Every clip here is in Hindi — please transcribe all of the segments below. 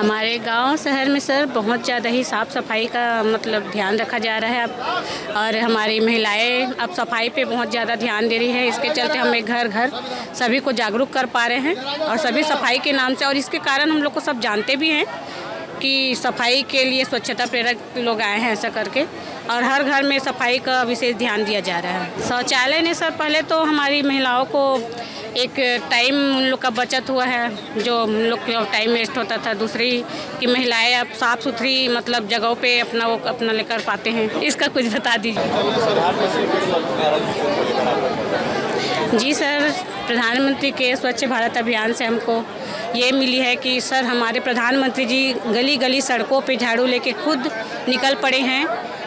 हमारे गांव शहर में सर बहुत ज़्यादा ही साफ़ सफाई का मतलब ध्यान रखा जा रहा है अब, और हमारी महिलाएं अब सफाई पे बहुत ज़्यादा ध्यान दे रही है। इसके चलते हमें घर घर सभी को जागरूक कर पा रहे हैं और सभी सफाई के नाम से, और इसके कारण हम लोग को सब जानते भी हैं कि सफाई के लिए स्वच्छता प्रेरक लोग आए हैं ऐसा करके, और हर घर में सफाई का विशेष ध्यान दिया जा रहा है। शौचालय ने सर पहले तो हमारी महिलाओं को एक टाइम उन लोग का बचत हुआ है, जो हम लोग का टाइम वेस्ट होता था। दूसरी कि महिलाएं अब साफ़ सुथरी मतलब जगहों पे अपना लेकर पाते हैं। इसका कुछ बता दीजिए। जी सर, प्रधानमंत्री के स्वच्छ भारत अभियान से हमको ये मिली है कि सर हमारे प्रधानमंत्री जी गली गली सड़कों पे झाड़ू लेके खुद निकल पड़े हैं,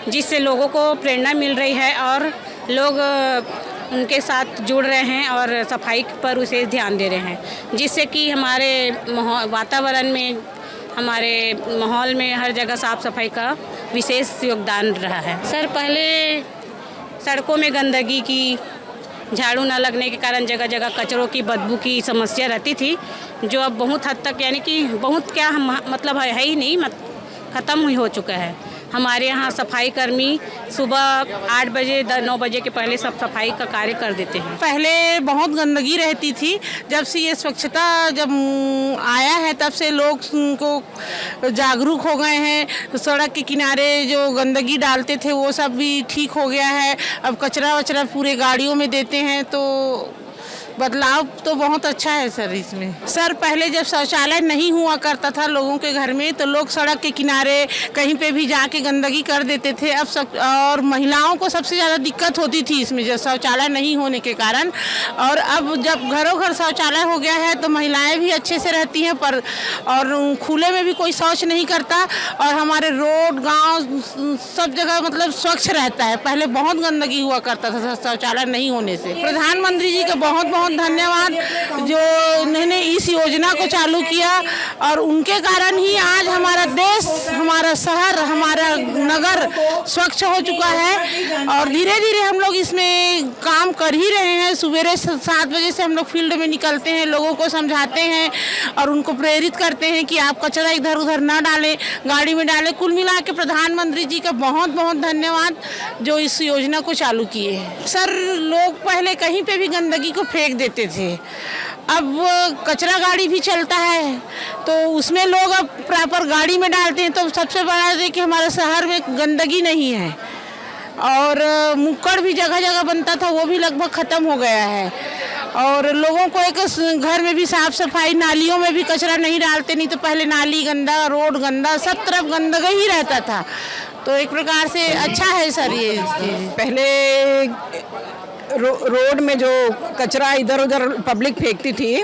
जिससे लोगों को प्रेरणा मिल रही है और लोग उनके साथ जुड़ रहे हैं और सफाई पर विशेष ध्यान दे रहे हैं, जिससे कि हमारे वातावरण में, हमारे माहौल में हर जगह साफ़ सफाई का विशेष योगदान रहा है। सर पहले सड़कों में गंदगी की, झाड़ू न लगने के कारण जगह जगह कचरों की बदबू की समस्या रहती थी, जो अब बहुत हद तक यानी कि बहुत क्या मतलब है ही नहीं, ख़त्म ही हो चुका है। हमारे यहाँ सफाई कर्मी सुबह 8 बजे 9 बजे के पहले सब सफाई का कार्य कर देते हैं। पहले बहुत गंदगी रहती थी, जब से ये स्वच्छता जब आया है तब से लोग को जागरूक हो गए हैं। सड़क के किनारे जो गंदगी डालते थे वो सब भी ठीक हो गया है। अब कचरा वचरा पूरे गाड़ियों में देते हैं, तो बदलाव तो बहुत अच्छा है सर इसमें। सर पहले जब शौचालय नहीं हुआ करता था लोगों के घर में, तो लोग सड़क के किनारे कहीं पे भी जाके गंदगी कर देते थे। अब सब, और महिलाओं को सबसे ज़्यादा दिक्कत होती थी इसमें, जब शौचालय नहीं होने के कारण। और अब जब घरों घर शौचालय हो गया है तो महिलाएं भी अच्छे से रहती हैं, पर और खुले में भी कोई शौच नहीं करता, और हमारे रोड गाँव सब जगह मतलब स्वच्छ रहता है। पहले बहुत गंदगी हुआ करता था शौचालय नहीं होने से। प्रधानमंत्री जी का बहुत धन्यवाद जो उन्होंने इस योजना को चालू किया, और उनके कारण ही आज हमारा देश, हमारा शहर, हमारा नगर स्वच्छ हो चुका है। और धीरे धीरे हम लोग इसमें काम कर ही रहे हैं। सवेरे 7 बजे से हम लोग फील्ड में निकलते हैं, लोगों को समझाते हैं और उनको प्रेरित करते हैं कि आप कचरा इधर उधर ना डालें, गाड़ी में डालें। कुल मिला के प्रधानमंत्री जी का बहुत बहुत धन्यवाद जो इस योजना को चालू किए हैं। सर लोग पहले कहीं पे भी गंदगी को फेंक देते थे, अब कचरा गाड़ी भी चलता है तो उसमें लोग अब प्रॉपर गाड़ी में डालते हैं। तो सबसे बड़ा है कि हमारे शहर में गंदगी नहीं है, और मुक्कड़ भी जगह जगह बनता था वो भी लगभग ख़त्म हो गया है। और लोगों को एक घर में भी साफ़ सफाई, नालियों में भी कचरा नहीं डालते, नहीं तो पहले नाली गंदा, रोड गंदा, सब तरफ गंदगा ही रहता था। तो एक प्रकार से अच्छा है सर ये। पहले रोड में जो कचरा इधर उधर पब्लिक फेंकती थी,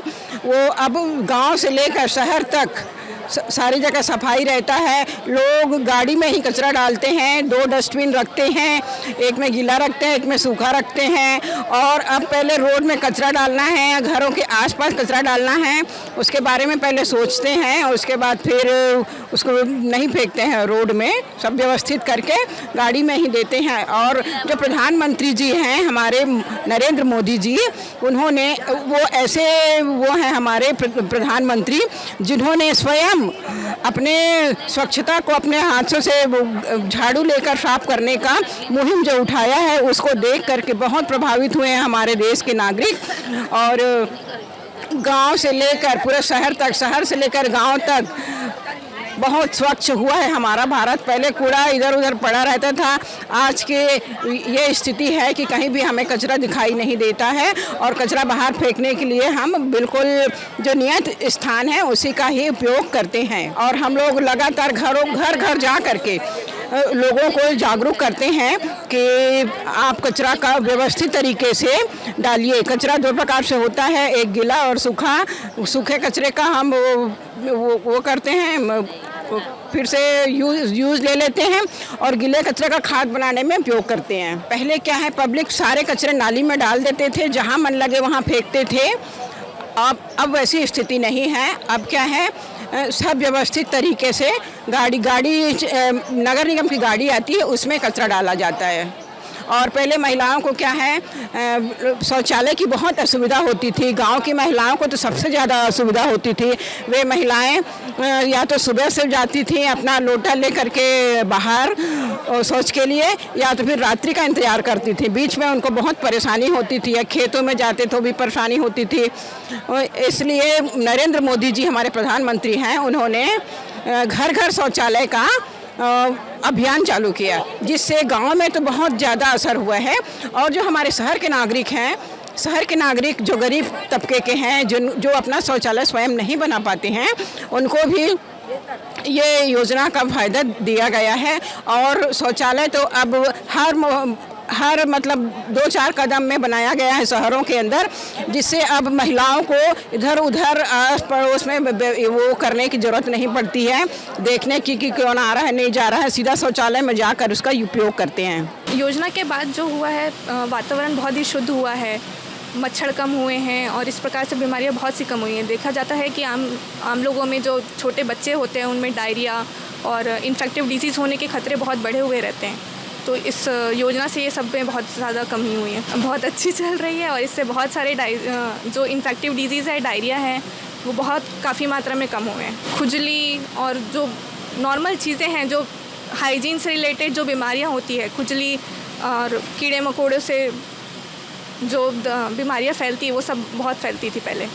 वो अब गांव से लेकर शहर तक सारी जगह सफाई रहता है। लोग गाड़ी में ही कचरा डालते हैं, 2 डस्टबिन रखते हैं, एक में गीला रखते हैं, एक में सूखा रखते हैं। और अब पहले रोड में कचरा डालना है या घरों के आसपास कचरा डालना है, उसके बारे में पहले सोचते हैं और उसके बाद फिर उसको नहीं फेंकते हैं रोड में, सब व्यवस्थित करके गाड़ी में ही देते हैं। और जो प्रधानमंत्री जी हैं हमारे नरेंद्र मोदी जी, उन्होंने वो हैं हमारे प्रधानमंत्री जिन्होंने स्वयं अपने स्वच्छता को अपने हाथों से झाड़ू लेकर साफ करने का मुहिम जो उठाया है, उसको देख करके बहुत प्रभावित हुए हैं हमारे देश के नागरिक। और गांव से लेकर पूरे शहर तक, शहर से लेकर गांव तक बहुत स्वच्छ हुआ है हमारा भारत। पहले कूड़ा इधर उधर पड़ा रहता था, आज के ये स्थिति है कि कहीं भी हमें कचरा दिखाई नहीं देता है, और कचरा बाहर फेंकने के लिए हम बिल्कुल जो नियत स्थान है उसी का ही उपयोग करते हैं। और हम लोग लगातार घर घर जा करके लोगों को जागरूक करते हैं कि आप कचरा का व्यवस्थित तरीके से डालिए। कचरा 2 प्रकार से होता है, एक गीला और सूखा। सूखे कचरे का हम वो करते हैं, फिर से यूज़ ले लेते हैं, और गीले कचरे का खाद बनाने में उपयोग करते हैं। पहले क्या है, पब्लिक सारे कचरे नाली में डाल देते थे, जहाँ मन लगे वहाँ फेंकते थे। अब वैसी स्थिति नहीं है। अब क्या है, सब व्यवस्थित तरीके से गाड़ी नगर निगम की गाड़ी आती है, उसमें कचरा डाला जाता है। और पहले महिलाओं को क्या है शौचालय की बहुत असुविधा होती थी। गांव की महिलाओं को तो सबसे ज़्यादा असुविधा होती थी। वे महिलाएं या तो सुबह से जाती थी अपना लोटा ले करके बाहर शौच के लिए, या तो फिर रात्रि का इंतज़ार करती थी। बीच में उनको बहुत परेशानी होती थी, या खेतों में जाते तो भी परेशानी होती थी। इसलिए नरेंद्र मोदी जी हमारे प्रधानमंत्री हैं, उन्होंने घर घर शौचालय का अभियान चालू किया, जिससे गांव में तो बहुत ज़्यादा असर हुआ है। और जो हमारे शहर के नागरिक हैं, शहर के नागरिक जो गरीब तबके के हैं, जो अपना शौचालय स्वयं नहीं बना पाते हैं, उनको भी ये योजना का फ़ायदा दिया गया है। और शौचालय तो अब हर मतलब 2-4 कदम में बनाया गया है शहरों के अंदर, जिससे अब महिलाओं को इधर उधर आस पड़ोस में वो करने की ज़रूरत नहीं पड़ती है, देखने की कि कौन आ रहा है नहीं जा रहा है, सीधा शौचालय में जाकर उसका उपयोग करते हैं। योजना के बाद जो हुआ है, वातावरण बहुत ही शुद्ध हुआ है, मच्छर कम हुए हैं और इस प्रकार से बीमारियां बहुत सी कम हुई हैं। देखा जाता है कि आम लोगों में जो छोटे बच्चे होते हैं उनमें डायरिया और इन्फेक्टिव डिजीज़ होने के खतरे बहुत बढ़े हुए रहते हैं। तो इस योजना से ये सब में बहुत ज़्यादा कमी हुई है, बहुत अच्छी चल रही है और इससे बहुत सारे जो इन्फेक्टिव डिजीज़ है, डायरिया है, वो बहुत काफ़ी मात्रा में कम हुए हैं। खुजली और जो नॉर्मल चीज़ें हैं, जो हाइजीन से रिलेटेड जो बीमारियां होती है, खुजली और कीड़े मकोड़ों से जो बीमारियां फैलती है, वो सब बहुत फैलती थी पहले,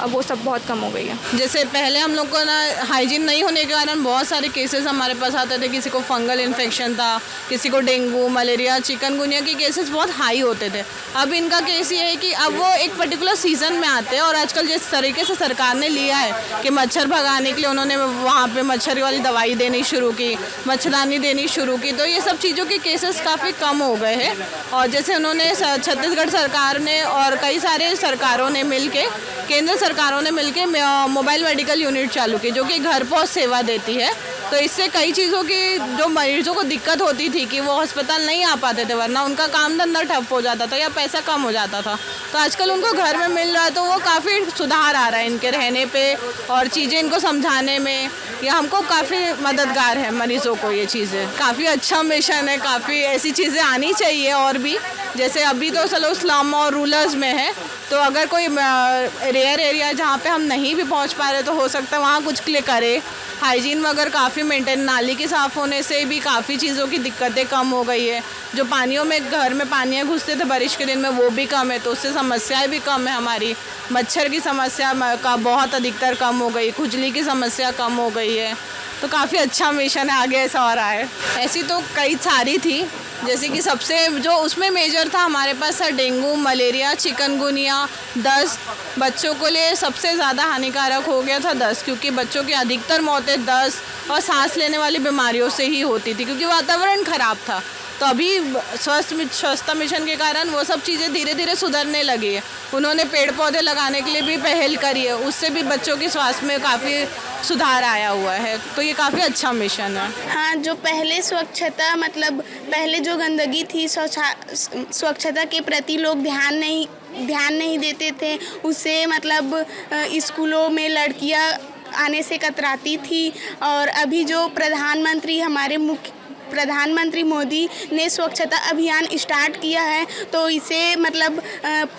अब वो सब बहुत कम हो गई है। जैसे पहले हम लोग को ना हाइजीन नहीं होने के कारण बहुत सारे केसेस हमारे पास आते थे। किसी को फंगल इन्फेक्शन था, किसी को डेंगू, मलेरिया, चिकनगुनिया के केसेस बहुत हाई होते थे। अब इनका केस ये है कि अब वो एक पर्टिकुलर सीज़न में आते हैं और आजकल जिस तरीके से सरकार ने लिया है कि मच्छर भगाने के लिए उन्होंने वहाँ पर मच्छर वाली दवाई देनी शुरू की, मच्छरदानी देनी शुरू की, तो ये सब चीज़ों के केसेस काफ़ी कम हो गए हैं। और जैसे उन्होंने छत्तीसगढ़ सरकार ने और कई सारे सरकारों ने मिल के, केंद्र सरकारों ने मिलकर मोबाइल मेडिकल यूनिट चालू की, जो कि घर पहुंच सेवा देती है। तो इससे कई चीज़ों की जो मरीजों को दिक्कत होती थी कि वो अस्पताल नहीं आ पाते थे, वरना उनका काम धंधा ठप हो जाता था या पैसा कम हो जाता था, तो आजकल उनको घर में मिल रहा है। तो वो काफ़ी सुधार आ रहा है इनके रहने पे और चीज़ें इनको समझाने में, या हमको काफ़ी मददगार है मरीज़ों को। ये चीज़ें काफ़ी अच्छा मिशन है, काफ़ी ऐसी चीज़ें आनी चाहिए और भी। जैसे अभी तो चलो स्लम और रूरल्स में है, तो अगर कोई रेयर एरिया जहाँ पे हम नहीं भी पहुँच पा रहे, तो हो सकता है वहाँ कुछ क्लिक करे। हाइजीन वगैरह काफ़ी मेंटेन, नाली के साफ़ होने से भी काफ़ी चीज़ों की दिक्कतें कम हो गई है। जो पानियों में घर में पानियाँ घुसते थे बारिश के दिन में, वो भी कम है, तो उससे समस्याएं भी कम है हमारी। मच्छर की समस्या का बहुत अधिकतर कम हो गई, खुजली की समस्या कम हो गई है। तो काफ़ी अच्छा मिशन है, आगे ऐसा हो रहा है। ऐसी तो कई सारी थी, जैसे कि सबसे जो उसमें मेजर था हमारे पास डेंगू, मलेरिया, चिकनगुनिया, दस्त। बच्चों को लिए सबसे ज़्यादा हानिकारक हो गया था दस्त, क्योंकि बच्चों की अधिकतर मौतें दस्त और सांस लेने वाली बीमारियों से ही होती थी, क्योंकि वातावरण ख़राब था। तो अभी स्वच्छता मिशन के कारण वो सब चीज़ें धीरे धीरे सुधरने लगी है। उन्होंने पेड़ पौधे लगाने के लिए भी पहल करी है, उससे भी बच्चों के स्वास्थ्य में काफ़ी सुधार आया हुआ है। तो ये काफ़ी अच्छा मिशन है। हाँ, जो पहले स्वच्छता मतलब पहले जो गंदगी थी, स्वच्छता के प्रति लोग ध्यान नहीं देते थे। उससे मतलब स्कूलों में लड़कियां आने से कतराती थी। और अभी जो प्रधानमंत्री मोदी ने स्वच्छता अभियान स्टार्ट किया है, तो इसे मतलब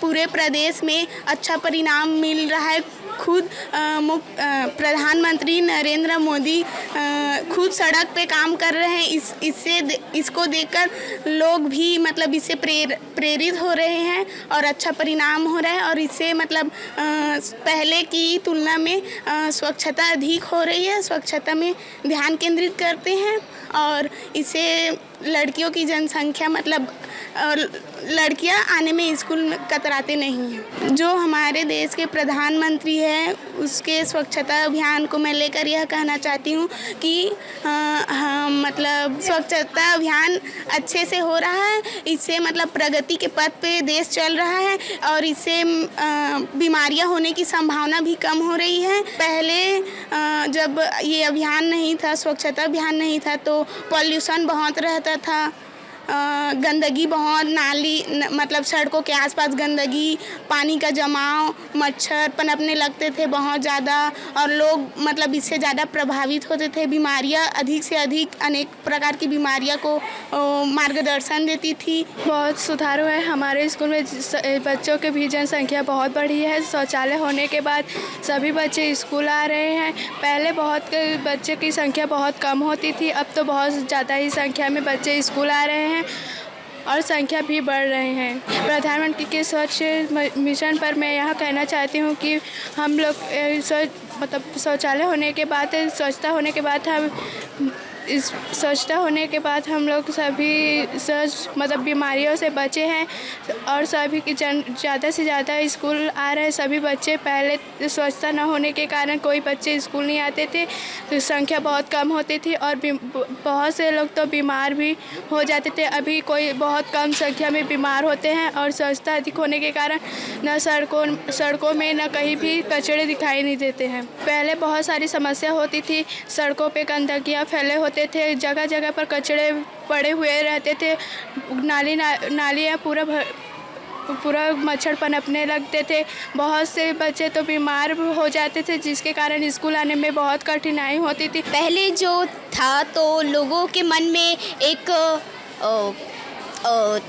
पूरे प्रदेश में अच्छा परिणाम मिल रहा है। खुद प्रधानमंत्री नरेंद्र मोदी खुद सड़क पे काम कर रहे हैं। इसको देखकर लोग भी मतलब इससे प्रेरित हो रहे हैं और अच्छा परिणाम हो रहा है। और इससे मतलब पहले की तुलना में स्वच्छता अधिक हो रही है, स्वच्छता में ध्यान केंद्रित करते हैं। और इससे लड़कियों की जनसंख्या मतलब लड़कियां आने में स्कूल में कतराते नहीं हैं। जो हमारे देश के प्रधानमंत्री हैं, उसके स्वच्छता अभियान को मैं लेकर यह कहना चाहती हूँ कि मतलब स्वच्छता अभियान अच्छे से हो रहा है। इससे मतलब प्रगति के पथ पे देश चल रहा है और इससे बीमारियां होने की संभावना भी कम हो रही है। पहले जब ये अभियान नहीं था, स्वच्छता अभियान नहीं था, तो पॉल्यूशन बहुत रहता था, गंदगी बहुत, मतलब सड़कों के आसपास गंदगी, पानी का जमाव, मच्छर पनपने लगते थे बहुत ज़्यादा, और लोग मतलब इससे ज़्यादा प्रभावित होते थे। बीमारियां अधिक से अधिक अनेक प्रकार की बीमारियां को मार्गदर्शन देती थी। बहुत सुधार हुआ है हमारे स्कूल में। बच्चों की भी जनसंख्या बहुत बढ़ी है। शौचालय होने के बाद सभी बच्चे स्कूल आ रहे हैं। पहले बहुत बच्चे की संख्या बहुत कम होती थी, अब तो बहुत ज़्यादा ही संख्या में बच्चे स्कूल आ रहे हैं और संख्या भी बढ़ रहे हैं। प्रधानमंत्री के स्वच्छ मिशन पर मैं यह कहना चाहती हूँ कि हम लोग शौचालय होने के बाद, स्वच्छता होने के बाद हम लोग सभी बीमारियों से बचे हैं और सभी की ज़्यादा से ज़्यादा स्कूल आ रहे हैं सभी बच्चे। पहले स्वच्छता न होने के कारण कोई बच्चे स्कूल नहीं आते थे, तो संख्या बहुत कम होती थी और बहुत से लोग तो बीमार भी हो जाते थे। अभी कोई बहुत कम संख्या में बीमार होते हैं और स्वच्छता अधिक होने के कारण न सड़कों में न कहीं भी कचरे दिखाई नहीं देते हैं। पहले बहुत सारी समस्या होती थी, सड़कों पे गंदगियाँ फैले होते थे, जगह जगह पर कचरे पड़े हुए रहते थे, नालियाँ पूरा मच्छर पनपने लगते थे। बहुत से बच्चे तो बीमार हो जाते थे, जिसके कारण स्कूल आने में बहुत कठिनाई होती थी। पहले जो था तो लोगों के मन में एक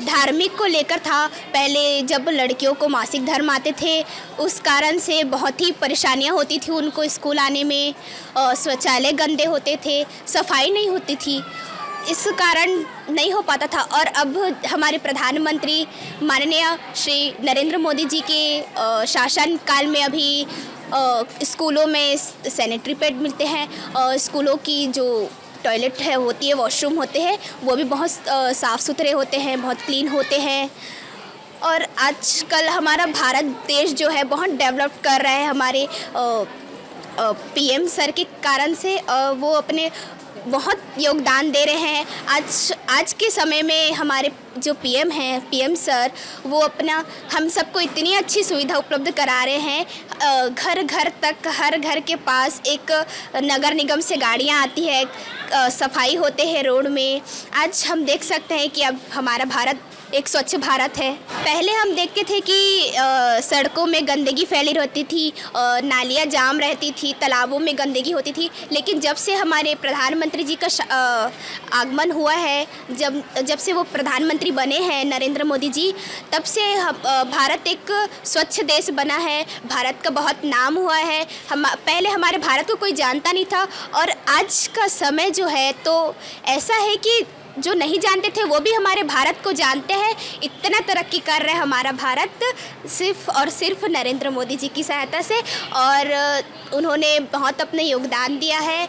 धार्मिक को लेकर था। पहले जब लड़कियों को मासिक धर्म आते थे, उस कारण से बहुत ही परेशानियां होती थी उनको स्कूल आने में। शौचालय गंदे होते थे, सफाई नहीं होती थी, इस कारण नहीं हो पाता था। और अब हमारे प्रधानमंत्री माननीय श्री नरेंद्र मोदी जी के शासन काल में अभी स्कूलों में सैनिटरी पैड मिलते हैं, स्कूलों की जो टॉयलेट है होती है, वॉशरूम होते हैं, वो भी बहुत साफ़ सुथरे होते हैं, बहुत क्लीन होते हैं। और आजकल हमारा भारत देश जो है बहुत डेवलप कर रहा है हमारे पीएम सर के कारण से। वो अपने बहुत योगदान दे रहे हैं। आज के समय में हमारे जो पीएम हैं, पीएम सर, वो अपना हम सबको इतनी अच्छी सुविधा उपलब्ध करा रहे हैं। घर घर तक, हर घर के पास एक नगर निगम से गाड़ियां आती है, सफाई होते हैं रोड में। आज हम देख सकते हैं कि अब हमारा भारत एक स्वच्छ भारत है। पहले हम देखते थे कि सड़कों में गंदगी फैली रहती थी, नालियाँ जाम रहती थी, तालाबों में गंदगी होती थी। लेकिन जब से हमारे प्रधानमंत्री जी का आगमन हुआ है, जब से वो प्रधानमंत्री बने हैं नरेंद्र मोदी जी, तब से भारत एक स्वच्छ देश बना है। भारत का बहुत नाम हुआ है। पहले हमारे भारत को कोई जानता नहीं था, और आज का समय जो है तो ऐसा है कि जो नहीं जानते थे वो भी हमारे भारत को जानते हैं। इतना तरक्की कर रहा है हमारा भारत सिर्फ और सिर्फ नरेंद्र मोदी जी की सहायता से, और उन्होंने बहुत अपना योगदान दिया है।